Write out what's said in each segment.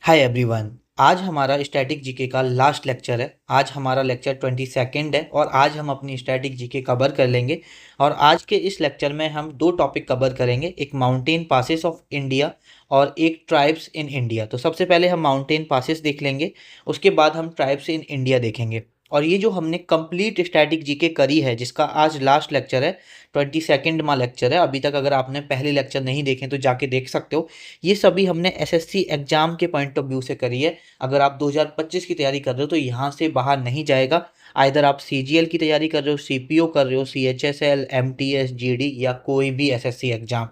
Hi everyone. आज हमारा static GK का लास्ट लेक्चर है। आज हमारा लेक्चर 22 है और आज हम अपनी स्टैटिक जीके कवर कर लेंगे। और आज के इस लेक्चर में हम दो टॉपिक कवर करेंगे, एक माउंटेन पासेस ऑफ इंडिया और एक ट्राइब्स इन इंडिया। तो सबसे पहले हम माउंटेन पासेस देख लेंगे, उसके बाद हम ट्राइब्स इन इंडिया देखेंगे। और ये जो हमने कंप्लीट स्टैटिक जीके करी है, जिसका आज लास्ट लेक्चर है, 22वां लेक्चर है। अभी तक अगर आपने पहले लेक्चर नहीं देखे तो जाके देख सकते हो। ये सभी हमने एसएससी एग्जाम के पॉइंट ऑफ व्यू से करी है। अगर आप 2025 की तैयारी कर रहे हो तो यहाँ से बाहर नहीं जाएगा। आइदर आप सीजीएल की तैयारी कर रहे हो, सीपीओ कर रहे हो, सीएचएसएल, एमटीएस, जीडी या कोई भी एसएससी एग्जाम।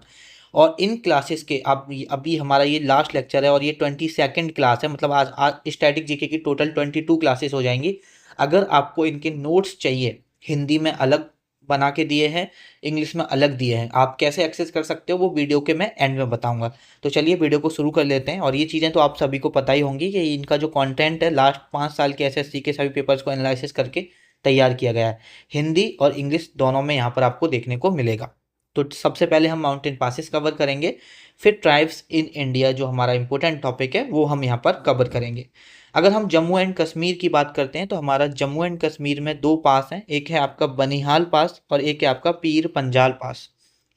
और इन क्लासेस के आप अभी हमारा ये लास्ट लेक्चर है और ये 22 क्लास है। मतलब आज स्टैटिक जीके की टोटल 22 क्लासेस हो जाएंगी। अगर आपको इनके नोट्स चाहिए, हिंदी में अलग बना के दिए हैं, इंग्लिश में अलग दिए हैं, आप कैसे एक्सेस कर सकते हो वो वीडियो के मैं एंड में बताऊंगा। तो चलिए वीडियो को शुरू कर लेते हैं। और ये चीज़ें तो आप सभी को पता ही होंगी कि इनका जो कंटेंट है लास्ट 5 साल के एसएससी के सभी पेपर्स को एनालिसिस करके तैयार किया गया है। हिंदी और इंग्लिश दोनों में यहाँ पर आपको देखने को मिलेगा। तो सबसे पहले हम माउंटेन पासेस कवर करेंगे, फिर ट्राइब्स इन इंडिया जो हमारा इंपॉर्टेंट टॉपिक है वो हम यहाँ पर कवर करेंगे। अगर हम जम्मू एंड कश्मीर की बात करते हैं तो हमारा जम्मू एंड कश्मीर में दो पास हैं, एक है आपका बनिहाल पास और एक है आपका पीर पंजाल पास।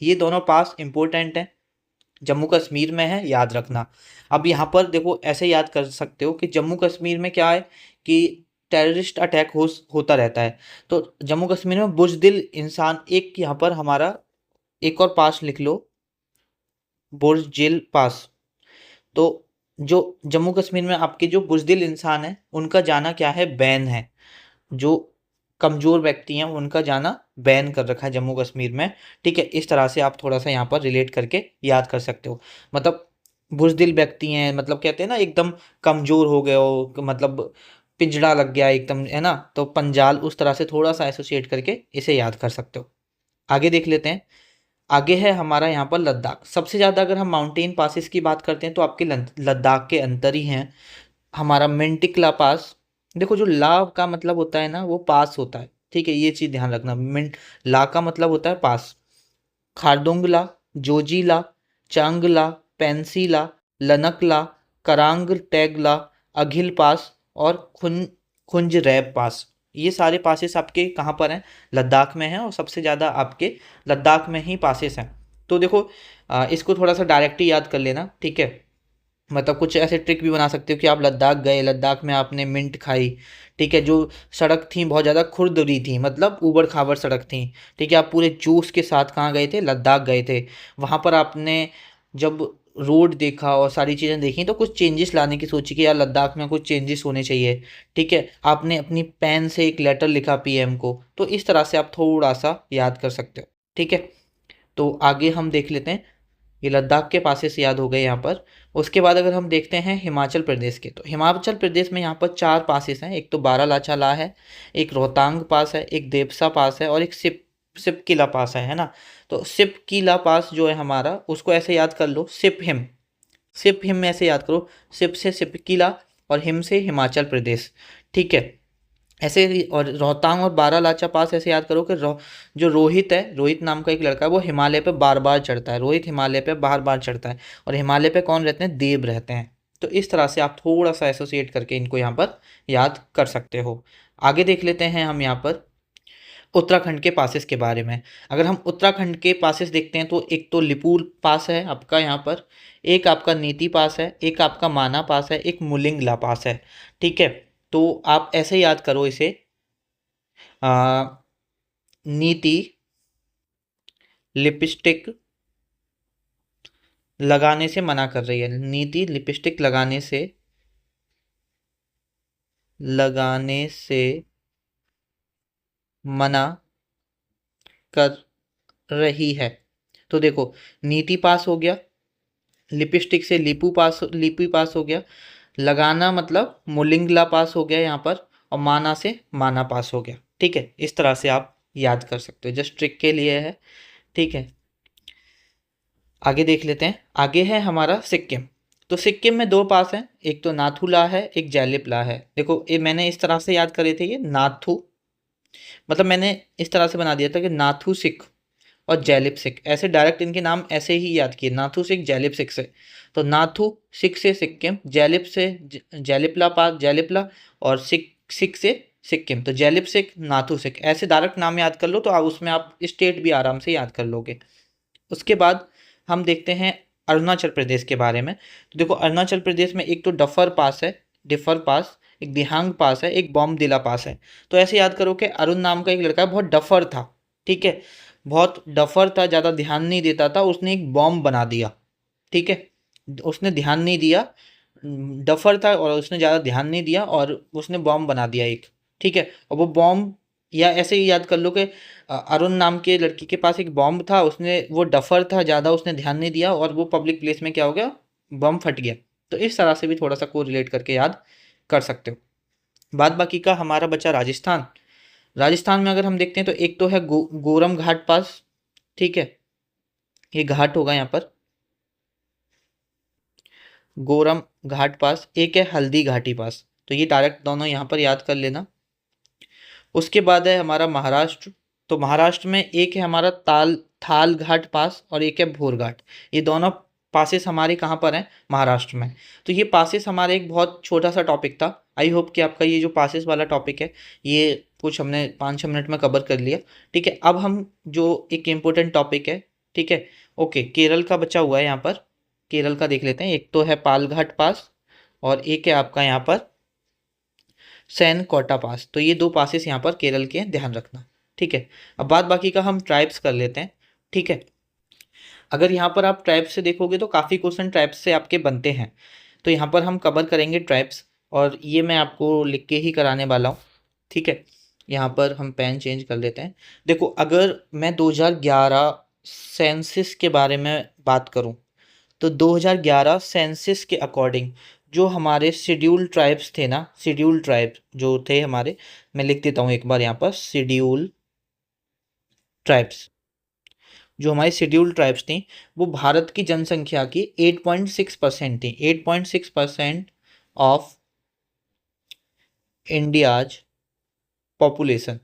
ये दोनों पास इंपॉर्टेंट हैं, जम्मू कश्मीर में है, याद रखना। अब यहाँ पर देखो, ऐसे याद कर सकते हो कि जम्मू कश्मीर में क्या है कि टेररिस्ट अटैक होता रहता है। तो जम्मू कश्मीर में बुज़दिल इंसान, एक यहाँ पर हमारा एक और पास लिख लो, बुर्जिल पास। तो जो जम्मू कश्मीर में आपके जो बुज़दिल इंसान हैं उनका जाना क्या है, बैन है। जो कमज़ोर व्यक्ति हैं उनका जाना बैन कर रखा है जम्मू कश्मीर में। ठीक है, इस तरह से आप थोड़ा सा यहाँ पर रिलेट करके याद कर सकते हो। मतलब बुज़दिल व्यक्ति हैं, मतलब कहते हैं ना एकदम कमज़ोर हो गए हो, मतलब पिंजड़ा लग गया एकदम, है ना। तो पंजाल उस तरह से थोड़ा सा एसोसिएट करके इसे याद कर सकते हो। आगे देख लेते हैं। आगे है हमारा यहाँ पर लद्दाख। सबसे ज़्यादा अगर हम माउंटेन पासेस की बात करते हैं तो आपके लद्दाख के अंदर ही हैं हमारा मेंटिकला पास। देखो, जो ला का मतलब होता है ना वो पास होता है, ठीक है, ये चीज़ ध्यान रखना। मिंट ला का मतलब होता है पास। खारदुंगला, जोजीला, चांगला, पेंसीला, लनकला, करांग टैगला, अघिल पास और खुंजरैब पास। ये सारे पासेस आपके कहाँ पर हैं, लद्दाख में हैं। और सबसे ज़्यादा आपके लद्दाख में ही पासेस हैं। तो देखो, इसको थोड़ा सा डायरेक्ट ही याद कर लेना, ठीक है। मतलब कुछ ऐसे ट्रिक भी बना सकते हो कि आप लद्दाख गए, लद्दाख में आपने मिंट खाई, ठीक है। जो सड़क थी बहुत ज़्यादा खुरदरी थी, मतलब ऊबड़ खाबड़ सड़क थी, ठीक है। आप पूरे जोश के साथ कहाँ गए थे, लद्दाख गए थे। वहाँ पर आपने जब रोड देखा और सारी चीज़ें देखी तो कुछ चेंजेस लाने की सोची कि यार लद्दाख में कुछ चेंजेस होने चाहिए, ठीक है। आपने अपनी पेन से एक लेटर लिखा पीएम को। तो इस तरह से आप थोड़ा सा याद कर सकते हो, ठीक है। तो आगे हम देख लेते हैं। ये लद्दाख के पासे से याद हो गए यहाँ पर। उसके बाद अगर हम देखते हैं हिमाचल प्रदेश के, तो हिमाचल प्रदेश में यहाँ पर 4 पासेस हैं। एक तो बारालाचा ला है, एक रोहतांग पास है, एक देवसा पास है और एक सिप किला पास है ना। तो सिप किला पास जो है हमारा, उसको ऐसे याद कर लो, सिप हिम ऐसे याद करो, सिप से सिप किला और हिम से हिमाचल प्रदेश, ठीक है। ऐसे ही, और रोहतांग और बारालाचा पास ऐसे याद करो कि जो रोहित है, रोहित नाम का एक लड़का है, वो हिमालय पे बार बार चढ़ता है। रोहित हिमालय पे बार बार चढ़ता है और हिमालय पे कौन रहते हैं, देव रहते हैं। तो इस तरह से आप थोड़ा सा एसोसिएट करके इनको यहाँ पर याद कर सकते हो। आगे देख लेते हैं हम यहाँ पर उत्तराखंड के पासेस के बारे में। अगर हम उत्तराखंड के पासेस देखते हैं तो एक तो लिपुल पास है आपका यहाँ पर, एक आपका नीति पास है, एक आपका माना पास है, एक मुलिंगला पास है, ठीक है। तो आप ऐसे याद करो इसे, आ, नीति लिपस्टिक लगाने से मना कर रही है। नीति लिपस्टिक लगाने से मना कर रही है। तो देखो, नीति पास हो गया, लिपस्टिक से लिपि पास हो गया, लगाना मतलब मुलिंगला पास हो गया यहाँ पर, और माना से माना पास हो गया, ठीक है। इस तरह से आप याद कर सकते हो, जस्ट ट्रिक के लिए है, ठीक है। आगे देख लेते हैं। आगे है हमारा सिक्किम। तो सिक्किम में 2 पास हैं, एक तो नाथुला है, एक जैलिपला है। देखो, ये मैंने इस तरह से याद करे थे, ये नाथू, मतलब मैंने इस तरह से बना दिया था कि नाथू सिख और जैलिप सिख, ऐसे डायरेक्ट इनके नाम ऐसे ही याद किए, नाथू सिख, जैलिप सिख से। तो नाथू सिख से सिक्किम, जैलिप से जैलिपला पास, जैलिपला, और सिख सिख से सिक्किम। तो जैलिप सिख, नाथू सिख, ऐसे डायरेक्ट नाम याद कर लो तो आप उसमें आप स्टेट भी आराम से याद कर लोगे। उसके बाद हम देखते हैं अरुणाचल प्रदेश के बारे में। तो देखो अरुणाचल प्रदेश में एक तो डफर पास है, डिफर पास, एक दिहांग पास है, एक बॉम्बदिला पास है। तो ऐसे याद करो कि अरुण नाम का एक लड़का बहुत डफर था, ठीक है, बहुत डफर था, ज़्यादा ध्यान नहीं देता था, उसने एक बॉम्ब बना दिया, ठीक है, उसने ध्यान नहीं दिया, डफर था और उसने ज़्यादा ध्यान नहीं दिया और उसने बॉम्ब बना दिया एक, ठीक है। और वो बॉम्ब, या ऐसे ही याद कर लो कि अरुण नाम के लड़की के पास एक बॉम्ब था, उसने, वो डफर था ज़्यादा, उसने ध्यान नहीं दिया और वो पब्लिक प्लेस में क्या हो गया, बम फट गया। तो इस तरह से भी थोड़ा सा को रिलेट करके याद कर सकते हो। बाद बाकी का हमारा बचा राजस्थान। राजस्थान में अगर हम देखते हैं तो एक तो है गोरम घाट पास, ठीक है, ये घाट होगा यहाँ पर, गोरम घाट पास, एक है हल्दी घाटी पास। तो ये डायरेक्ट दोनों यहाँ पर याद कर लेना। उसके बाद है हमारा महाराष्ट्र। तो महाराष्ट्र में एक है हमारा थाल घाट पास और एक है भोर घाट। ये दोनों पासेस हमारे कहाँ पर हैं, महाराष्ट्र में। तो ये पासेस हमारे एक बहुत छोटा सा टॉपिक था। आई होप कि आपका ये जो पासेस वाला टॉपिक है ये कुछ हमने 5-6 मिनट में कवर कर लिया, ठीक है। अब हम जो एक इम्पोर्टेंट टॉपिक है, ठीक है, ओके, केरल का बचा हुआ है यहाँ पर, केरल का देख लेते हैं। एक तो है पालघाट पास और एक है आपका यहाँ पर सैन कोटा पास। तो ये दो पासेस यहाँ पर केरल के, ध्यान रखना, ठीक है। अब बात बाकी का हम ट्राइब्स कर लेते हैं, ठीक है। अगर यहाँ पर आप ट्राइब्स से देखोगे तो काफ़ी क्वेश्चन ट्राइब्स से आपके बनते हैं। तो यहाँ पर हम कवर करेंगे ट्राइब्स, और ये मैं आपको लिख के ही कराने वाला हूँ, ठीक है। यहाँ पर हम पेन चेंज कर लेते हैं। देखो अगर मैं 2011 सेंसिस के बारे में बात करूँ तो 2011 सेंसिस के अकॉर्डिंग जो हमारे शेड्यूल ट्राइब्स थे ना, शेड्यूल ट्राइब जो थे हमारे, मैं लिख देता हूँ एक बार यहाँ पर, शेड्यूल ट्राइब्स, जो हमारी शेड्यूल ट्राइब्स थी वो भारत की जनसंख्या की 8.6% थी। 8.6% ऑफ इंडियाज पॉपुलेशन।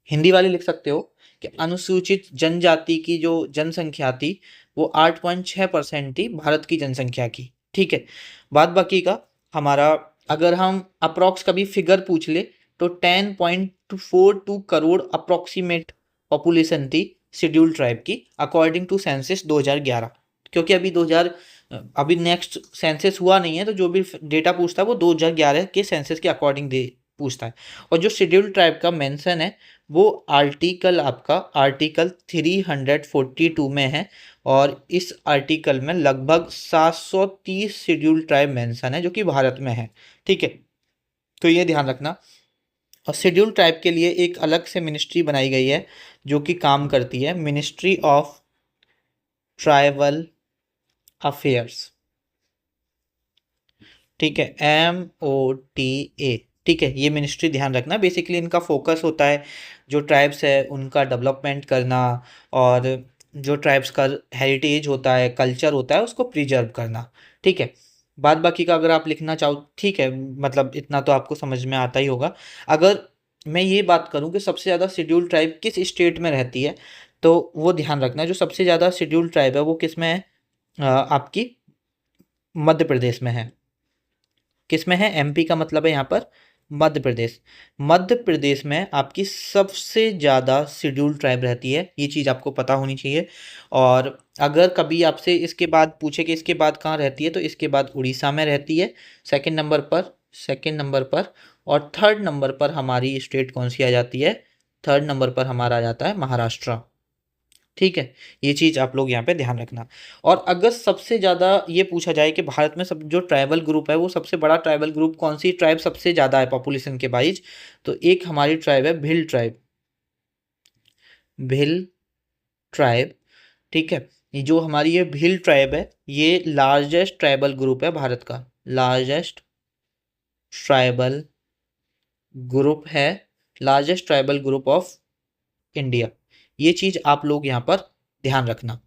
हिंदी वाले लिख सकते हो कि अनुसूचित जनजाति की जो जनसंख्या थी वो 8.6% थी भारत की जनसंख्या की, ठीक है। बाद बाकी का हमारा, अगर हम अप्रॉक्स कभी फिगर पूछ ले तो 10.42 करोड़ अप्रोक्सीमेट पॉपुलेशन थी शेड्यूल ट्राइब की अकॉर्डिंग टू सेंसस 2011। क्योंकि अभी नेक्स्ट सेंसस हुआ नहीं है, तो जो भी डेटा पूछता है वो 2011 के सेंसस के अकॉर्डिंग दे पूछता है। और जो शेड्यूल ट्राइब का मेंशन है वो आर्टिकल आपका आर्टिकल 342 में है, और इस आर्टिकल में लगभग 730 शेड्यूल ट्राइब मेंशन है जो कि भारत में है, ठीक है। तो ये ध्यान रखना। और शेड्यूल ट्राइब के लिए एक अलग से मिनिस्ट्री बनाई गई है जो कि काम करती है, मिनिस्ट्री ऑफ ट्राइबल अफेयर्स, ठीक है, MOTA, ठीक है। ये मिनिस्ट्री ध्यान रखना। बेसिकली इनका फोकस होता है जो ट्राइब्स है उनका डेवलपमेंट करना, और जो ट्राइब्स का हेरिटेज होता है, कल्चर होता है, उसको प्रिजर्व करना, ठीक है। बाद बाकी का अगर आप लिखना चाहो, ठीक है, मतलब इतना तो आपको समझ में आता ही होगा। अगर मैं ये बात करूं कि सबसे ज़्यादा शेड्यूल ट्राइब किस स्टेट में रहती है, तो वो ध्यान रखना, जो सबसे ज़्यादा शेड्यूल ट्राइब है वो किस में है, आपकी मध्य प्रदेश में है। किस में है, MP का मतलब है यहाँ पर मध्य प्रदेश। मध्य प्रदेश में आपकी सबसे ज़्यादा शेड्यूल ट्राइब रहती है, ये चीज़ आपको पता होनी चाहिए। और अगर कभी आपसे इसके बाद पूछे कि इसके बाद कहाँ रहती है, तो इसके बाद उड़ीसा में रहती है सेकंड नंबर पर, सेकंड नंबर पर। और थर्ड नंबर पर हमारी स्टेट कौन सी आ जाती है, थर्ड नंबर पर हमारा आ जाता है महाराष्ट्र, ठीक है। ये चीज़ आप लोग यहाँ पे ध्यान रखना। और अगर सबसे ज़्यादा ये पूछा जाए कि भारत में सब जो ट्राइबल ग्रुप है वो सबसे बड़ा ट्राइबल ग्रुप कौन सी ट्राइब सबसे ज़्यादा है पॉपुलेशन के वाइज, तो एक हमारी ट्राइब है भिल ट्राइब, भिल ट्राइब, ठीक है। ये जो हमारी ये भिल ट्राइब है ये लार्जेस्ट ट्राइबल ग्रुप है भारत का, लार्जेस्ट ट्राइबल ग्रुप है, largest tribal group of India. ये चीज़ आप लोग यहाँ पर ध्यान रखना।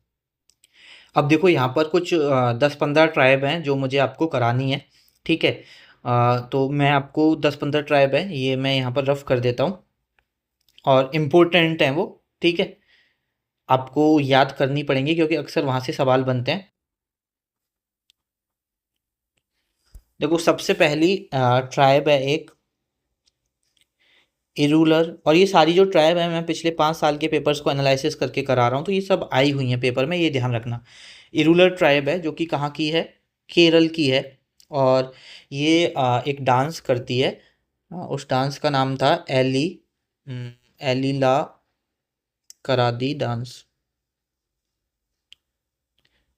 अब देखो यहाँ पर कुछ 10-15 ट्राइब हैं जो मुझे आपको करानी है, ठीक है। तो मैं आपको 10-15 ट्राइब है ये मैं यहाँ पर रफ कर देता हूँ और इम्पोर्टेंट हैं वो, ठीक है, आपको याद करनी पड़ेंगी क्योंकि अक्सर वहाँ से सवाल बनते हैं। देखो सबसे पहली ट्राइब है एक इरूलर, और ये सारी जो ट्राइब है मैं पिछले 5 साल के पेपर्स को एनालिसिस करके करा रहा हूँ, तो ये सब आई हुई हैं पेपर में, ये ध्यान रखना। इरूलर ट्राइब है जो कि कहाँ की है, केरल की है। और ये एक डांस करती है, उस डांस का नाम था एलीला करादी डांस।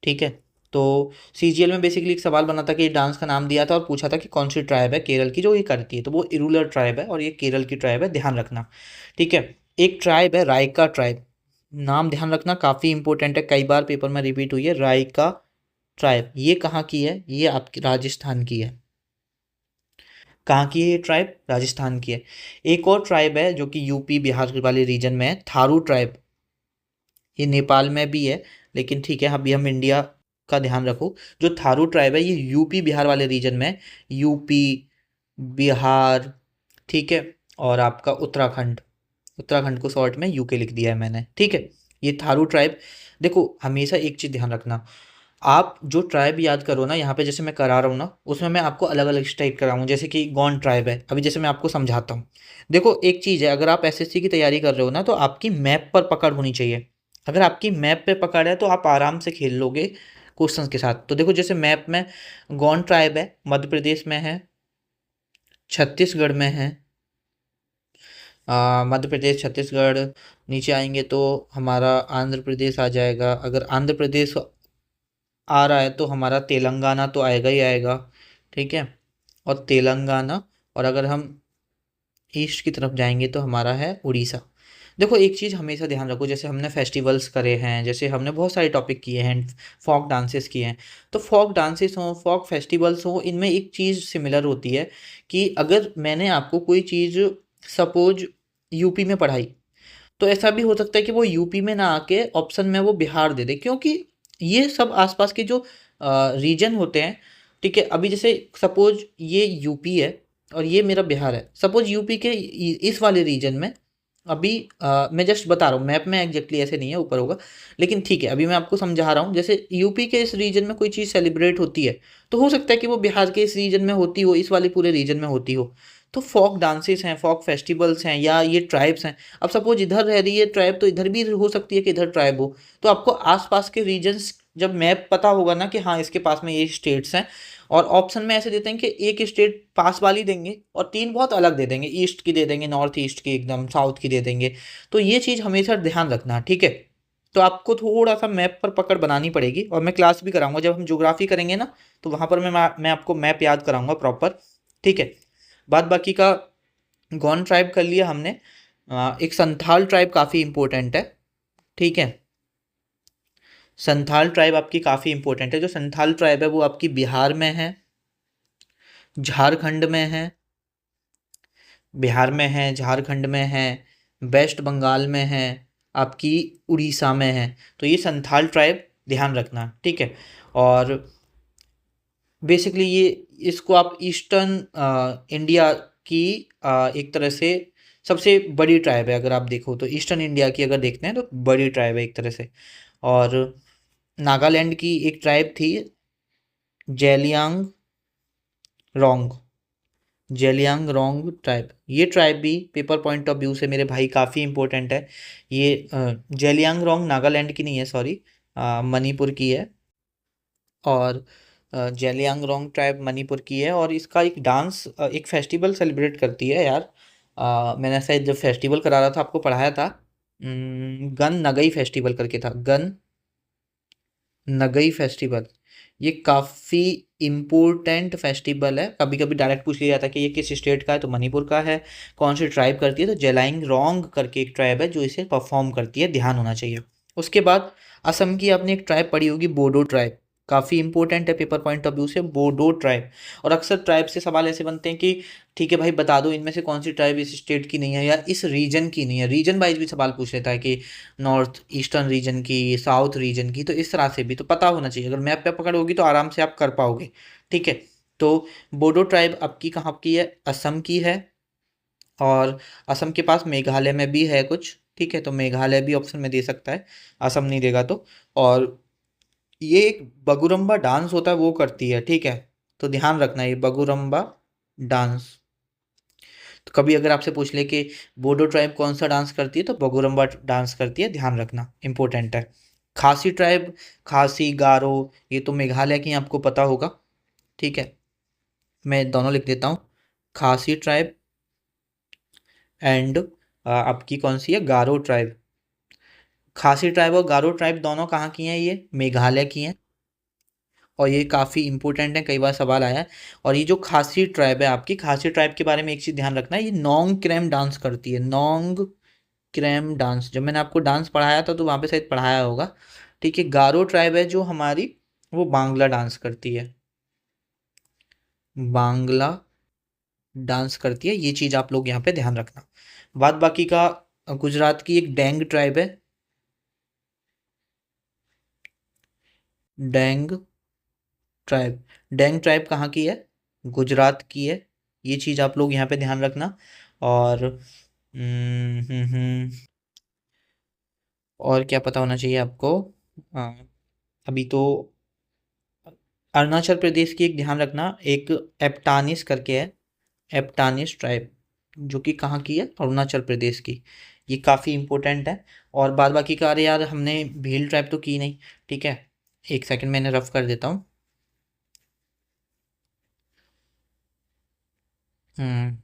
ठीक है, तो सीजीएल में बेसिकली एक सवाल बना था कि डांस का नाम दिया था और पूछा था कि कौन सी ट्राइब है केरल की जो ये करती है, तो वो इरूलर ट्राइब है और ये केरल की ट्राइब है, ध्यान रखना। ठीक है, एक ट्राइब है रायका ट्राइब, नाम ध्यान रखना, काफ़ी इंपॉर्टेंट है, कई बार पेपर में रिपीट हुई है। रायका ट्राइब ये कहाँ की है, ये आपकी राजस्थान की है। कहाँ की है ये ट्राइब, राजस्थान की है। एक और ट्राइब है जो कि यूपी बिहार वाले रीजन में है, थारू ट्राइब, ये नेपाल में भी है, लेकिन ठीक है अभी हम इंडिया का ध्यान रखो। जो थारू ट्राइब है ये यूपी बिहार वाले रीजन में है, यूपी बिहार, ठीक है, और आपका उत्तराखंड, उत्तराखंड को शॉर्ट में यूके लिख दिया है मैंने। ठीक है, ये थारू ट्राइब। देखो हमेशा एक चीज़ ध्यान रखना, आप जो ट्राइब याद करो ना, यहाँ पे जैसे मैं करा रहा हूँ ना, उसमें मैं आपको अलग अलग स्टेट कराऊँ, जैसे कि गौंड ट्राइब है, अभी जैसे मैं आपको समझाता हूँ। देखो एक चीज़ है, अगर आप एसएससी की तैयारी कर रहे हो ना, तो आपकी मैप पर पकड़ होनी चाहिए। अगर आपकी मैप पे पकड़ है तो आप आराम से खेल लोगे क्वेश्चंस के साथ। तो देखो जैसे मैप में गौंड ट्राइब है, मध्य प्रदेश में है, छत्तीसगढ़ में है, मध्य प्रदेश छत्तीसगढ़, नीचे आएंगे तो हमारा आंध्र प्रदेश आ जाएगा। अगर आंध्र प्रदेश आ रहा है तो हमारा तेलंगाना तो आएगा ही आएगा। ठीक है, और तेलंगाना, और अगर हम ईस्ट की तरफ जाएंगे तो हमारा है उड़ीसा। देखो एक चीज़ हमेशा ध्यान रखो, जैसे हमने फेस्टिवल्स करे हैं, जैसे हमने बहुत सारे टॉपिक किए हैं, फॉक डांसेस किए हैं, तो फॉक डांसेस हों, फॉक फेस्टिवल्स हों, इनमें एक चीज़ सिमिलर होती है कि अगर मैंने आपको कोई चीज़ सपोज यूपी में पढ़ाई, तो ऐसा भी हो सकता है कि वो यूपी में ना आके ऑप्शन में वो बिहार दे दे, क्योंकि ये सब आसपास के जो रीजन होते हैं। ठीक है, अभी जैसे सपोज ये यूपी है और ये मेरा बिहार है, सपोज यूपी के इस वाले रीजन में अभी मैं जस्ट बता रहा हूँ, मैप में एग्जैक्टली ऐसे नहीं है, ऊपर होगा, लेकिन ठीक है अभी मैं आपको समझा रहा हूँ। जैसे यूपी के इस रीजन में कोई चीज़ सेलिब्रेट होती है, तो हो सकता है कि वो बिहार के इस रीजन में होती हो, इस वाले पूरे रीजन में होती हो। तो फॉक डांसेस हैं, फॉक फेस्टिवल्स हैं, या ये ट्राइब्स हैं। अब सपोज इधर रह रही है ट्राइब, तो इधर भी हो सकती है कि इधर ट्राइब हो। तो आपको आसपास के रीजन्स जब मैप पता होगा ना कि हाँ इसके पास में ये स्टेट्स हैं, और ऑप्शन में ऐसे देते हैं कि एक स्टेट पास वाली देंगे और तीन बहुत अलग दे देंगे, ईस्ट की दे देंगे, नॉर्थ ईस्ट की, एकदम साउथ की दे देंगे। तो ये चीज़ हमेशा ध्यान रखना, ठीक है। तो आपको थोड़ा सा मैप पर पकड़ बनानी पड़ेगी, और मैं क्लास भी कराऊंगा जब हम ज्योग्राफी करेंगे ना, तो वहाँ पर मैं आपको मैप याद कराऊंगा प्रॉपर। ठीक है, बाद बाकी का गौंड ट्राइब कर लिया हमने। एक संथाल ट्राइब काफ़ी इंपॉर्टेंट है। ठीक है, संथाल ट्राइब आपकी काफ़ी इंपॉर्टेंट है। जो संथाल ट्राइब है वो आपकी बिहार में है, झारखंड में है, बिहार में है, झारखंड में है, वेस्ट बंगाल में है, आपकी उड़ीसा में है। तो ये संथाल ट्राइब ध्यान रखना, ठीक है। और बेसिकली ये, इसको आप ईस्टर्न इंडिया की एक तरह से सबसे बड़ी ट्राइब है, अगर आप देखो तो ईस्टर्न इंडिया की अगर देखते हैं तो बड़ी ट्राइब है एक तरह से। और नागालैंड की एक ट्राइब थी, जेलियांग रोंग, जेलियांग रोंग ट्राइब, ये ट्राइब भी पेपर पॉइंट ऑफ व्यू से मेरे भाई काफ़ी इंपॉर्टेंट है। ये जेलियांग रोंग नागालैंड की नहीं है, सॉरी, मणिपुर की है। और जेलियांगरोंग ट्राइब मणिपुर की है, और इसका एक डांस, एक फेस्टिवल सेलिब्रेट करती है यार। मैंने शायद जब फेस्टिवल करा रहा था आपको पढ़ाया था, गन नगई फेस्टिवल करके था, गन नगई फेस्टिवल। ये काफ़ी इम्पोर्टेंट फेस्टिवल है, कभी कभी डायरेक्ट पूछ लिया जाता है कि ये किस स्टेट का है, तो मणिपुर का है। कौन सी ट्राइब करती है, तो जेलाइंग रोंग करके एक ट्राइब है जो इसे परफॉर्म करती है, ध्यान होना चाहिए। उसके बाद असम की आपने एक ट्राइब पढ़ी होगी, बोडो ट्राइब, काफ़ी इंपॉर्टेंट है पेपर पॉइंट ऑफ व्यू से, बोडो ट्राइब। और अक्सर ट्राइब से सवाल ऐसे बनते हैं कि ठीक है भाई बता दो इनमें से कौन सी ट्राइब इस स्टेट की नहीं है या इस रीजन की नहीं है, रीजन वाइज भी सवाल पूछ लेता है कि नॉर्थ ईस्टर्न रीजन की, साउथ रीजन की, तो इस तरह से भी तो पता होना चाहिए। अगर मैप पे पकड़ होगी तो आराम से आप कर पाओगे, ठीक है। तो बोडो ट्राइब आपकी कहाँ की है, असम की है। और असम के पास मेघालय में भी है कुछ, ठीक है, तो मेघालय भी ऑप्शन में दे सकता है, असम नहीं देगा तो। और ये एक बगुरम्बा डांस होता है वो करती है, ठीक है, तो ध्यान रखना ये बगुरम्बा डांस। तो कभी अगर आपसे पूछ ले कि बोडो ट्राइब कौन सा डांस करती है, तो बगुरम्बा डांस करती है, ध्यान रखना, इंपॉर्टेंट है। खासी ट्राइब, खासी, गारो, ये तो मेघालय की आपको पता होगा, ठीक है, मैं दोनों लिख देता हूँ, खासी ट्राइब एंड आपकी कौन सी है, गारो ट्राइब। खासी ट्राइब और गारो ट्राइब दोनों कहाँ की हैं, ये मेघालय की हैं, और ये काफ़ी इंपॉर्टेंट है, कई बार सवाल आया है। और ये जो खासी ट्राइब है आपकी, खासी ट्राइब के बारे में एक चीज़ ध्यान रखना है, ये नोंग क्रैम डांस करती है, नोंग क्रैम डांस, जब मैंने आपको डांस पढ़ाया था तो वहाँ पे शायद पढ़ाया होगा, ठीक है। गारो ट्राइब है जो हमारी, वो बांग्ला डांस करती है, बांग्ला डांस करती है, ये चीज़ आप लोग यहाँ पे ध्यान रखना। बाद बाकी का, गुजरात की एक डेंग ट्राइब है, डेंग ट्राइब, डेंग ट्राइब कहाँ की है, गुजरात की है, ये चीज़ आप लोग यहाँ पे ध्यान रखना। और और क्या पता होना चाहिए आपको, हाँ, अभी तो अरुणाचल प्रदेश की एक ध्यान रखना, एक एप्टानिस करके है, एप्टानिस ट्राइब, जो कि कहाँ की है, अरुणाचल प्रदेश की, ये काफ़ी इंपॉर्टेंट है। और बाद बाकी का, अरे यार हमने भील ट्राइब तो की नहीं, ठीक है, एक सेकंड मैंने रफ कर देता हूँ। हम्म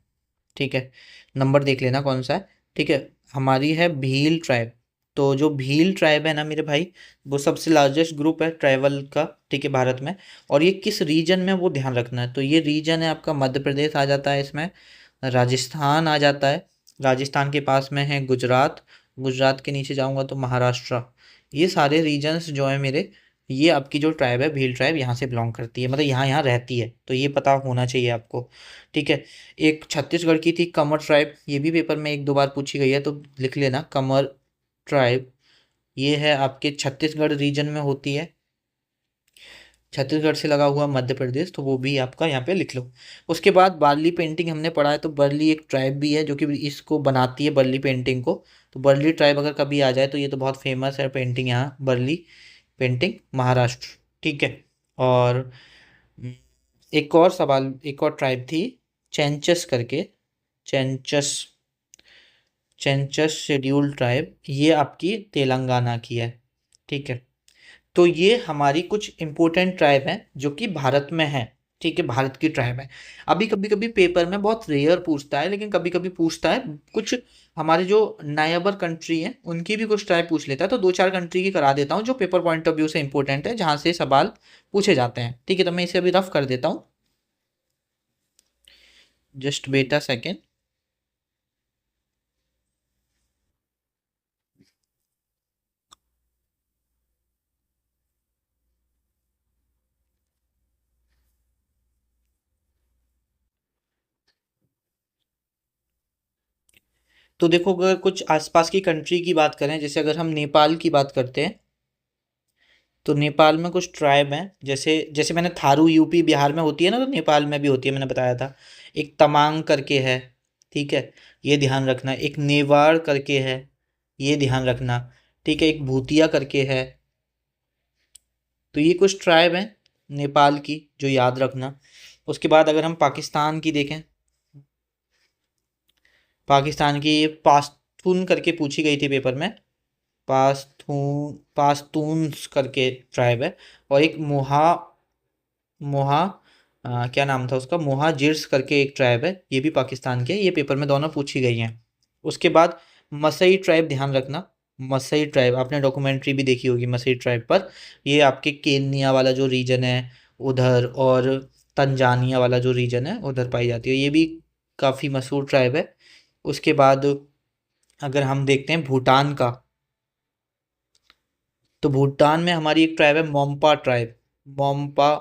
ठीक है, नंबर देख लेना कौन सा है, ठीक है। हमारी है भील ट्राइब, तो जो भील ट्राइब है ना मेरे भाई, वो सबसे लार्जेस्ट ग्रुप है ट्राइबल का, ठीक है, भारत में। और ये किस रीजन में, वो ध्यान रखना है, तो ये रीजन है आपका, मध्य प्रदेश आ जाता है इसमें, राजस्थान आ जाता है, राजस्थान के पास में है गुजरात, गुजरात के नीचे जाऊंगा तो महाराष्ट्र, ये सारे रीजन्स जो है मेरे, ये आपकी जो ट्राइब है भील ट्राइब, यहाँ से बिलोंग करती है, मतलब यहाँ यहाँ रहती है, तो ये पता होना चाहिए आपको, ठीक है। एक छत्तीसगढ़ की थी कमर ट्राइब, ये भी पेपर में एक दो बार पूछी गई है, तो लिख लेना कमर ट्राइब, ये है आपके छत्तीसगढ़ रीजन में होती है, छत्तीसगढ़ से लगा हुआ मध्य प्रदेश, तो वो भी आपका यहाँ पे लिख लो। उसके बाद बार्ली पेंटिंग हमने पढ़ा है, तो बर्ली एक ट्राइब भी है जो कि इसको बनाती है, बर्ली पेंटिंग को, तो बर्ली ट्राइब अगर कभी आ जाए तो ये तो बहुत फेमस है पेंटिंग यहाँ, बर्ली पेंटिंग, महाराष्ट्र, ठीक है। और हम्म, एक और सवाल, एक और ट्राइब थी, चेंचस करके, चेंचस, चेंचस शेड्यूल ट्राइब, ये आपकी तेलंगाना की है, ठीक है। तो ये हमारी कुछ इंपॉर्टेंट ट्राइब हैं जो कि भारत में है, ठीक है, भारत की ट्राइब है। अभी कभी कभी पेपर में बहुत रेयर पूछता है, लेकिन कभी कभी पूछता है कुछ, हमारे जो नाइबर कंट्री हैं उनकी भी कुछ ट्राइब पूछ लेता है, तो दो चार कंट्री की करा देता हूँ जो पेपर पॉइंट ऑफ व्यू से इंपॉर्टेंट है, जहाँ से सवाल पूछे जाते हैं, ठीक है, तो मैं इसे अभी रफ कर देता हूँ, जस्ट वेट अ सेकेंड। तो देखो, अगर कुछ आसपास की कंट्री की बात करें, जैसे अगर हम नेपाल की बात करते हैं, तो नेपाल में कुछ ट्राइब हैं, जैसे जैसे मैंने थारू यूपी बिहार में होती है ना, तो नेपाल में भी होती है, मैंने बताया था। एक तमांग करके है, ठीक है, ये ध्यान रखना, एक नेवार करके है, ये ध्यान रखना, ठीक है, एक भूतिया करके है, तो ये कुछ ट्राइब हैं नेपाल की जो याद रखना। उसके बाद अगर हम पाकिस्तान की देखें, पाकिस्तान की पास्तून करके पूछी गई थी पेपर में, पास्तून्स करके ट्राइब है। और एक मोहा, मोहा क्या नाम था उसका, मोहाजिर्स करके एक ट्राइब है, ये भी पाकिस्तान के, ये पेपर में दोनों पूछी गई हैं। उसके बाद मसई ट्राइब ध्यान रखना, मसई ट्राइब आपने डॉक्यूमेंट्री भी देखी होगी मसई ट्राइब पर, ये आपके केन्या वाला जो रीजन है उधर, और तंजानिया वाला जो रीजन है उधर पाई जाती है, ये भी काफ़ी मशहूर ट्राइब है। उसके बाद अगर हम देखते हैं भूटान का, तो भूटान में हमारी एक ट्राइब है मोम्पा ट्राइब, मोम्पा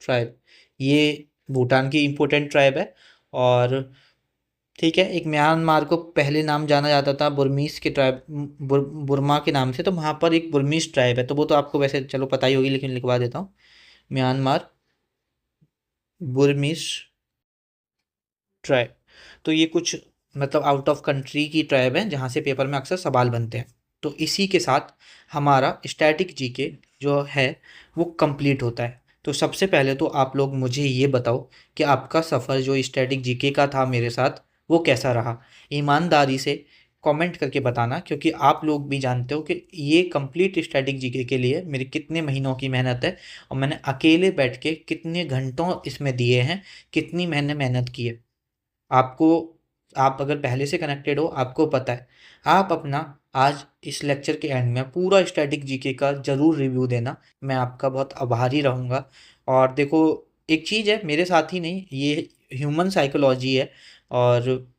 ट्राइब, ये भूटान की इम्पोर्टेंट ट्राइब है। और ठीक है, एक म्यांमार को पहले नाम जाना जाता था बुरमीस के ट्राइब, बुरमा के नाम से, तो वहाँ पर एक बुरमीस ट्राइब है, तो वो तो आपको वैसे चलो पता ही होगी, लेकिन लिखवा देता हूँ, म्यांमार बुरमीस ट्राइब। तो ये कुछ मतलब आउट ऑफ कंट्री की ट्राइब है जहाँ से पेपर में अक्सर सवाल बनते हैं। तो इसी के साथ हमारा स्टैटिक जीके जो है वो कंप्लीट होता है। तो सबसे पहले तो आप लोग मुझे ये बताओ कि आपका सफ़र जो स्टैटिक जीके का था मेरे साथ वो कैसा रहा। ईमानदारी से कमेंट करके बताना, क्योंकि आप लोग भी जानते हो कि ये कंप्लीट स्टैटिक जीके के लिए मेरी कितने महीनों की मेहनत है और मैंने अकेले बैठ के कितने घंटों इसमें दिए हैं, कितनी मैंने मेहनत की है। आपको, आप अगर पहले से कनेक्टेड हो आपको पता है। आप अपना आज इस लेक्चर के एंड में पूरा स्टैटिक जीके का ज़रूर रिव्यू देना, मैं आपका बहुत आभारी रहूँगा। और देखो, एक चीज़ है मेरे साथ ही नहीं, ये ह्यूमन साइकोलॉजी है। और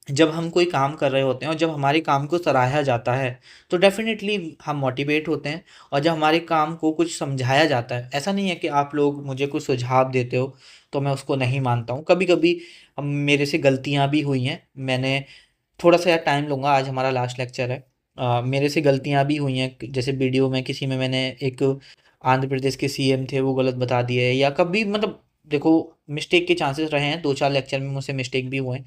जब हम कोई काम कर रहे होते हैं और जब हमारे काम को सराहा जाता है तो डेफिनेटली हम मोटिवेट होते हैं। और जब हमारे काम को कुछ समझाया जाता है, ऐसा नहीं है कि आप लोग मुझे कुछ सुझाव देते हो तो मैं उसको नहीं मानता हूँ। कभी कभी मेरे से गलतियाँ भी हुई हैं। मैंने थोड़ा सा यार टाइम लूँगा, आज हमारा लास्ट लेक्चर है। मेरे से गलतियाँ भी हुई हैं, जैसे वीडियो में किसी में मैंने एक आंध्र प्रदेश के सीएम थे वो गलत बता दिए, या कभी मतलब देखो मिस्टेक के चांसेस रहे हैं, 2-4 लेक्चर में मुझसे मिस्टेक भी हुए हैं।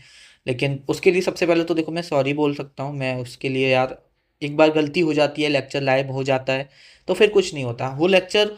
लेकिन उसके लिए सबसे पहले तो देखो मैं सॉरी बोल सकता हूँ, मैं उसके लिए यार, एक बार गलती हो जाती है, लेक्चर लाइव हो जाता है तो फिर कुछ नहीं होता। वो लेक्चर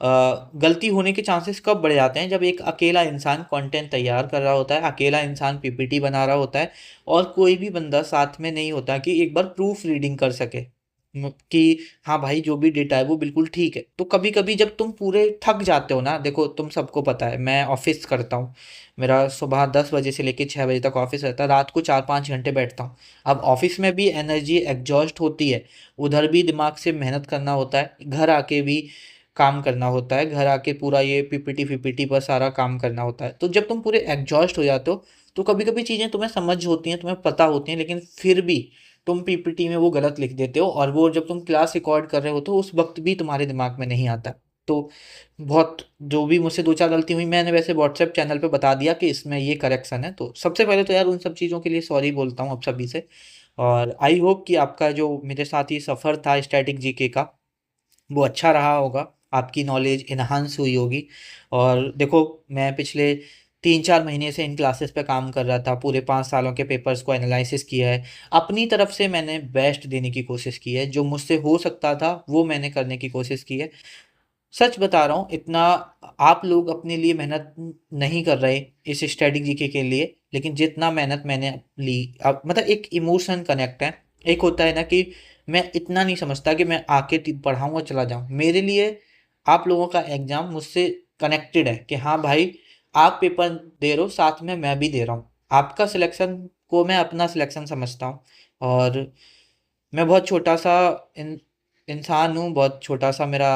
गलती होने के चांसेस कब बढ़ जाते हैं, जब एक अकेला इंसान कंटेंट तैयार कर रहा होता है, अकेला इंसान पीपीटी बना रहा होता है और कोई भी बंदा साथ में नहीं होता कि एक बार प्रूफ रीडिंग कर सके कि हाँ भाई जो भी डेटा है वो बिल्कुल ठीक है। तो कभी कभी जब तुम पूरे थक जाते हो ना, देखो तुम सबको पता है मैं ऑफिस करता हूँ, मेरा सुबह 10 बजे से लेकर 6 बजे तक ऑफिस रहता है, रात को 4-5 घंटे बैठता हूँ। अब ऑफिस में भी एनर्जी एग्जॉस्ट होती है, उधर भी दिमाग से मेहनत करना होता है, घर आके भी काम करना होता है, घर आके पूरा ये पीपीटी फीपीटी पर सारा काम करना होता है। तो जब तुम पूरे एग्जॉस्ट हो जाते हो तो कभी कभी चीज़ें तुम्हें समझ होती हैं, तुम्हें पता होती हैं, लेकिन फिर भी तुम पीपीटी में वो गलत लिख देते हो और वो जब तुम क्लास रिकॉर्ड कर रहे हो तो उस वक्त भी तुम्हारे दिमाग में नहीं आता। तो बहुत जो भी मुझसे 2-4 गलती हुई, मैंने वैसे व्हाट्सएप चैनल पे बता दिया कि इसमें ये करेक्शन है। तो सबसे पहले तो यार उन सब चीज़ों के लिए सॉरी बोलता हूँ आप सभी से। और आई होप कि आपका जो मेरे साथ ये सफ़र था स्टैटिक जीके का वो अच्छा रहा होगा, आपकी नॉलेज इन्हांस हुई होगी। और देखो मैं पिछले 3-4 महीने से इन क्लासेस पे काम कर रहा था, पूरे 5 सालों के पेपर्स को एनालिसिस किया है, अपनी तरफ से मैंने बेस्ट देने की कोशिश की है, जो मुझसे हो सकता था वो मैंने करने की कोशिश की है। सच बता रहा हूँ, इतना आप लोग अपने लिए मेहनत नहीं कर रहे इस स्टैटिक जीके के लिए, लेकिन जितना मेहनत मैंने ली, अब मतलब एक इमोशन कनेक्ट है। एक होता है ना कि मैं इतना नहीं समझता कि मैं आके पढ़ाऊँ और चला जाऊँ, मेरे लिए आप लोगों का एग्ज़ाम मुझसे कनेक्टेड है कि हाँ भाई आप पेपर दे रहे हो, साथ में मैं भी दे रहा हूँ। आपका सिलेक्शन को मैं अपना सिलेक्शन समझता हूँ। और मैं बहुत छोटा सा इंसान हूँ, बहुत छोटा सा मेरा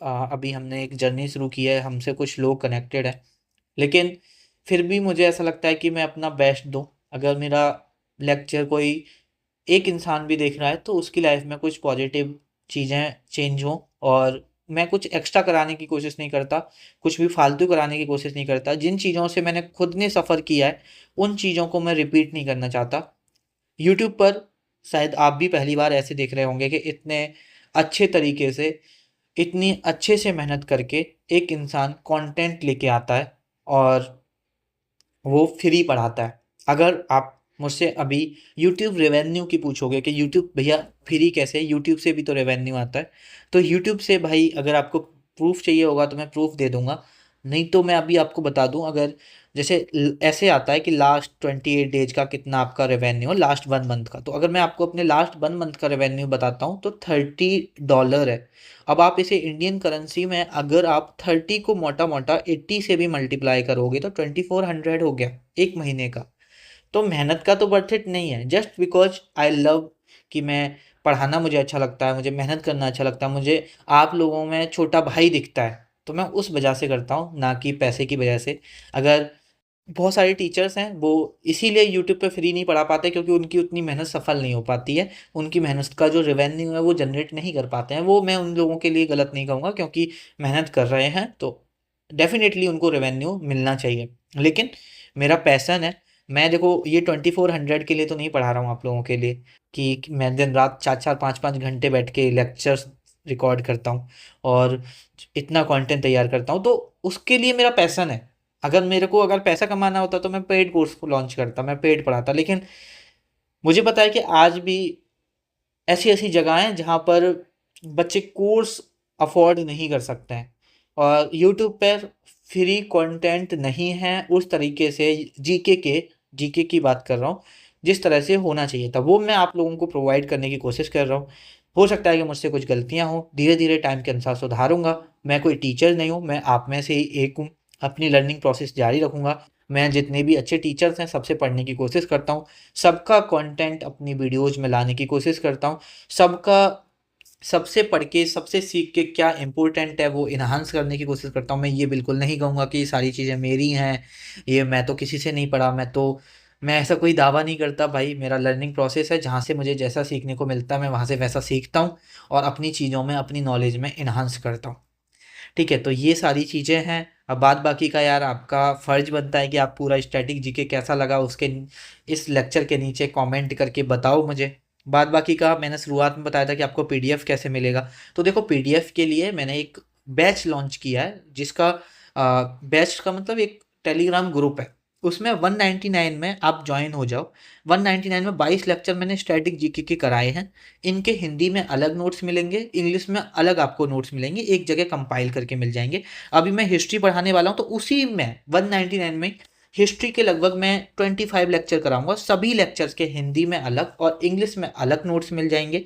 अभी हमने एक जर्नी शुरू की है, हमसे कुछ लोग कनेक्टेड हैं, लेकिन फिर भी मुझे ऐसा लगता है कि मैं अपना बेस्ट दूँ। अगर मेरा लेक्चर कोई एक इंसान भी देख रहा है तो उसकी लाइफ में कुछ पॉजिटिव चीज़ें चेंज हों। और मैं कुछ एक्स्ट्रा कराने की कोशिश नहीं करता, कुछ भी फालतू कराने की कोशिश नहीं करता। जिन चीज़ों से मैंने खुद ने सफ़र किया है उन चीज़ों को मैं रिपीट नहीं करना चाहता। यूट्यूब पर शायद आप भी पहली बार ऐसे देख रहे होंगे कि इतने अच्छे तरीके से, इतनी अच्छे से मेहनत करके एक इंसान कंटेंट लेके आता है और वो फ्री पढ़ाता है। अगर आप मुझसे अभी यूट्यूब रेवेन्यू की पूछोगे कि यूट्यूब भैया फ्री कैसे, यूट्यूब से भी तो रेवेन्यू आता है। तो यूट्यूब से भाई अगर आपको प्रूफ चाहिए होगा तो मैं प्रूफ दे दूंगा, नहीं तो मैं अभी आपको बता दूं। अगर जैसे ऐसे आता है कि लास्ट 28 डेज का कितना आपका रेवेन्यू, लास्ट 1 मंथ का, तो अगर मैं आपको अपने लास्ट 1 मंथ का रेवेन्यू बताता हूँ तो $30 है। अब आप इसे इंडियन करेंसी में अगर आप 30 को मोटा मोटा 80 से भी मल्टीप्लाई करोगे तो 2400 हो गया एक महीने का। तो मेहनत का तो वर्थ इट नहीं है, जस्ट बिकॉज आई लव कि मैं पढ़ाना मुझे अच्छा लगता है, मुझे मेहनत करना अच्छा लगता है, मुझे आप लोगों में छोटा भाई दिखता है, तो मैं उस वजह से करता हूँ, ना कि पैसे की वजह से। अगर बहुत सारे टीचर्स हैं वो इसीलिए यूट्यूब पे फ्री नहीं पढ़ा पाते क्योंकि उनकी उतनी मेहनत सफल नहीं हो पाती है, उनकी मेहनत का जो रेवेन्यू है वो जनरेट नहीं कर पाते हैं। वो मैं उन लोगों के लिए गलत नहीं कहूँगा, क्योंकि मेहनत कर रहे हैं तो डेफिनेटली उनको रेवेन्यू मिलना चाहिए। लेकिन मेरा पैसन है, मैं देखो ये 2400 के लिए तो नहीं पढ़ा रहा हूँ आप लोगों के लिए कि मैं दिन रात 4-4 5-5 घंटे बैठ के लेक्चर्स रिकॉर्ड करता हूँ और इतना कंटेंट तैयार करता हूँ, तो उसके लिए मेरा पैसन है। अगर मेरे को अगर पैसा कमाना होता तो मैं पेड कोर्स को लॉन्च करता, मैं पेड पढ़ाता, लेकिन मुझे पता है कि आज भी ऐसी ऐसी जगह हैं जहाँ पर बच्चे कोर्स अफोर्ड नहीं कर सकते हैं, और यूट्यूब पर फ्री कंटेंट नहीं है उस तरीके से। जीके की बात कर रहा हूँ, जिस तरह से होना चाहिए था वो मैं आप लोगों को प्रोवाइड करने की कोशिश कर रहा हूँ। हो सकता है कि मुझसे कुछ गलतियाँ हों, धीरे धीरे टाइम के अनुसार सुधारूंगा। मैं कोई टीचर नहीं हूँ, मैं आप में से ही एक हूँ। अपनी लर्निंग प्रोसेस जारी रखूंगा। मैं जितने भी अच्छे टीचर्स हैं सबसे पढ़ने की कोशिश करता हूँ, सबका कंटेंट अपनी वीडियोज़ में लाने की कोशिश करता हूँ, सबका सबसे पढ़ के सबसे सीख के क्या इम्पोर्टेंट है वो इन्हांस करने की कोशिश करता हूँ। मैं ये बिल्कुल नहीं कहूँगा कि ये सारी चीज़ें मेरी हैं, ये मैं तो किसी से नहीं पढ़ा, मैं ऐसा कोई दावा नहीं करता भाई। मेरा लर्निंग प्रोसेस है, जहाँ से मुझे जैसा सीखने को मिलता है मैं वहाँ से वैसा सीखता हूँ और अपनी चीज़ों में अपनी नॉलेज में इन्हांस करता हूँ। ठीक है, तो ये सारी चीज़ें हैं। अब बात बाकी का यार आपका फ़र्ज़ बनता है कि आप पूरा स्टैटिक जीके कैसा लगा उसके इस लेक्चर के नीचे कमेंट करके बताओ मुझे। बात बाकी का मैंने शुरुआत में बताया था कि आपको पीडीएफ कैसे मिलेगा। तो देखो, पीडीएफ के लिए मैंने एक बैच लॉन्च किया है, जिसका बैच का मतलब एक टेलीग्राम ग्रुप है। उसमें 199 में आप ज्वाइन हो जाओ। 199 में 22 लेक्चर मैंने स्टैटिक जीके के कराए हैं। इनके हिंदी में अलग नोट्स मिलेंगे, इंग्लिश में अलग आपको नोट्स मिलेंगे, एक जगह कंपाइल करके मिल जाएंगे। अभी मैं हिस्ट्री पढ़ाने वाला हूँ, तो उसी में 199 में हिस्ट्री के लगभग मैं 25 लेक्चर कराऊंगा। सभी लेक्चर्स के हिंदी में अलग और इंग्लिश में अलग नोट्स मिल जाएंगे।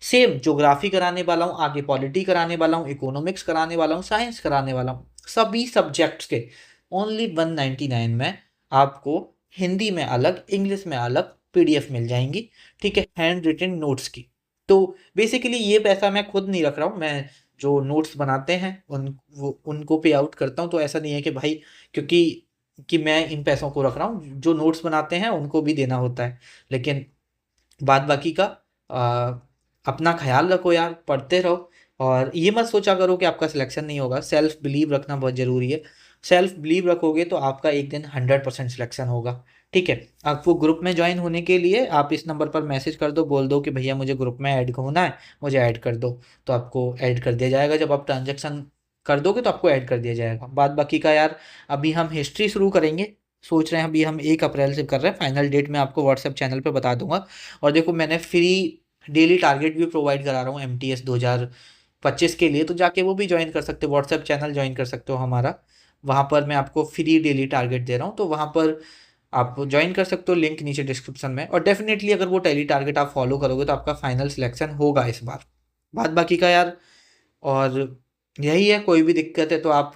सेम ज्योग्राफी कराने वाला हूँ, आगे पॉलिटी कराने वाला हूँ, इकोनॉमिक्स कराने वाला हूँ, साइंस कराने वाला हूँ, सभी सब्जेक्ट्स के ओनली 199 में आपको हिंदी में अलग, इंग्लिश में अलग पीडीएफ मिल जाएंगी। ठीक है, हैंड रिटन नोट्स की। तो बेसिकली ये पैसा मैं खुद नहीं रख रहा हूँ, मैं जो नोट्स बनाते हैं उनको पे आउट करता हूँ। तो ऐसा नहीं है कि भाई क्योंकि कि मैं इन पैसों को रख रहा हूँ, जो नोट्स बनाते हैं उनको भी देना होता है। लेकिन बाद बाकी का अपना ख्याल रखो यार, पढ़ते रहो, और ये मत सोचा करो कि आपका सिलेक्शन नहीं होगा। सेल्फ बिलीव रखना बहुत ज़रूरी है। सेल्फ बिलीव रखोगे तो आपका एक दिन 100% सिलेक्शन होगा। ठीक है, आपको ग्रुप में ज्वाइन होने के लिए आप इस नंबर पर मैसेज कर दो, बोल दो कि भैया मुझे ग्रुप में ऐड होना है, मुझे ऐड कर दो। तो आपको ऐड कर दिया जाएगा। जब आप ट्रांजेक्शन कर दोगे तो आपको ऐड कर दिया जाएगा। बाद बाकी का यार, अभी हम हिस्ट्री शुरू करेंगे, सोच रहे हैं। अभी हम 1 अप्रैल से कर रहे हैं, फाइनल डेट मैं आपको व्हाट्सएप चैनल पे बता दूंगा। और देखो, मैंने फ्री डेली टारगेट भी प्रोवाइड करा रहा हूँ MTS 2025 के लिए, तो जाके वो भी ज्वाइन कर सकते हो। व्हाट्सएप चैनल ज्वाइन कर सकते हो हमारा, वहाँ पर मैं आपको फ्री डेली टारगेट दे रहा हूँ, तो वहाँ पर आप ज्वाइन कर सकते हो। लिंक नीचे डिस्क्रिप्शन में। और डेफिनेटली अगर वो डेली टारगेट आप फॉलो करोगे तो आपका फाइनल सिलेक्शन होगा इस बार। बात बाकी का यार, और यही है। कोई भी दिक्कत है तो आप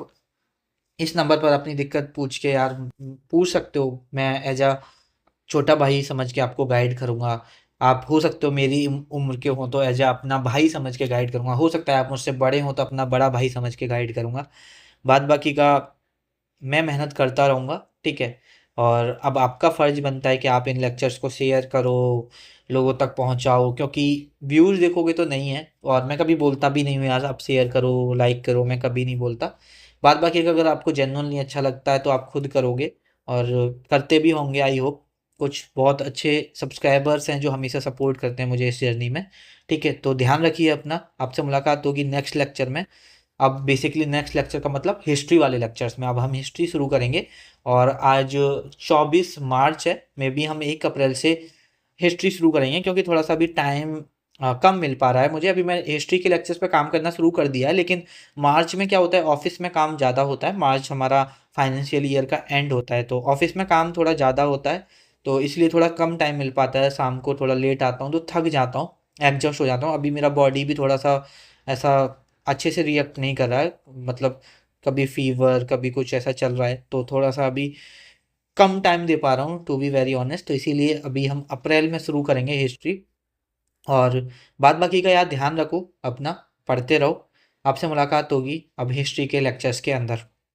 इस नंबर पर अपनी दिक्कत पूछ के यार पूछ सकते हो। मैं एज अ छोटा भाई समझ के आपको गाइड करूँगा। आप हो सकते हो मेरी उम्र के हों तो एज अ अपना भाई समझ के गाइड करूँगा। हो सकता है आप मुझसे बड़े हों तो अपना बड़ा भाई समझ के गाइड करूँगा। बाद बाकी का मैं मेहनत करता रहूँगा। ठीक है, और अब आपका फ़र्ज़ बनता है कि आप इन लेक्चर्स को शेयर करो, लोगों तक पहुँचाओ, क्योंकि व्यूज़ देखोगे तो नहीं है। और मैं कभी बोलता भी नहीं हूँ यार आप शेयर करो, लाइक करो, मैं कभी नहीं बोलता। बाद बाकी का अगर आपको जेन्युइनली अच्छा लगता है तो आप खुद करोगे, और करते भी होंगे आई होप। कुछ बहुत अच्छे सब्सक्राइबर्स हैं जो हमेशा सपोर्ट करते हैं मुझे इस जर्नी में। ठीक है, तो ध्यान रखिए अपना। आपसे मुलाकात होगी नेक्स्ट लेक्चर में। अब बेसिकली नेक्स्ट लेक्चर का मतलब हिस्ट्री वाले लेक्चर्स में। अब हम हिस्ट्री शुरू करेंगे, और आज 24 मार्च है, मे बी हम 1 अप्रैल से हिस्ट्री शुरू करेंगे, क्योंकि थोड़ा सा अभी टाइम कम मिल पा रहा है मुझे। अभी मैं हिस्ट्री के लेक्चर्स पे काम करना शुरू कर दिया है, लेकिन मार्च में क्या होता है, ऑफिस में काम ज़्यादा होता है। मार्च हमारा फाइनेंशियल ईयर का एंड होता है, तो ऑफिस में काम थोड़ा ज़्यादा होता है, तो इसलिए थोड़ा कम टाइम मिल पाता है। शाम को थोड़ा लेट आता हूँ तो थक जाता हूँ, एग्जॉस्ट हो जाता हूँ। अभी मेरा बॉडी भी थोड़ा सा ऐसा अच्छे से रिएक्ट नहीं कर रहा है, मतलब कभी फीवर कभी कुछ ऐसा चल रहा है, तो थोड़ा सा अभी कम टाइम दे पा रहा हूँ टू बी वेरी ऑनेस्ट। तो इसीलिए अभी हम अप्रैल में शुरू करेंगे हिस्ट्री। और बाद बाकी का यार ध्यान रखो अपना, पढ़ते रहो। आपसे मुलाकात होगी अब हिस्ट्री के लेक्चर्स के अंदर।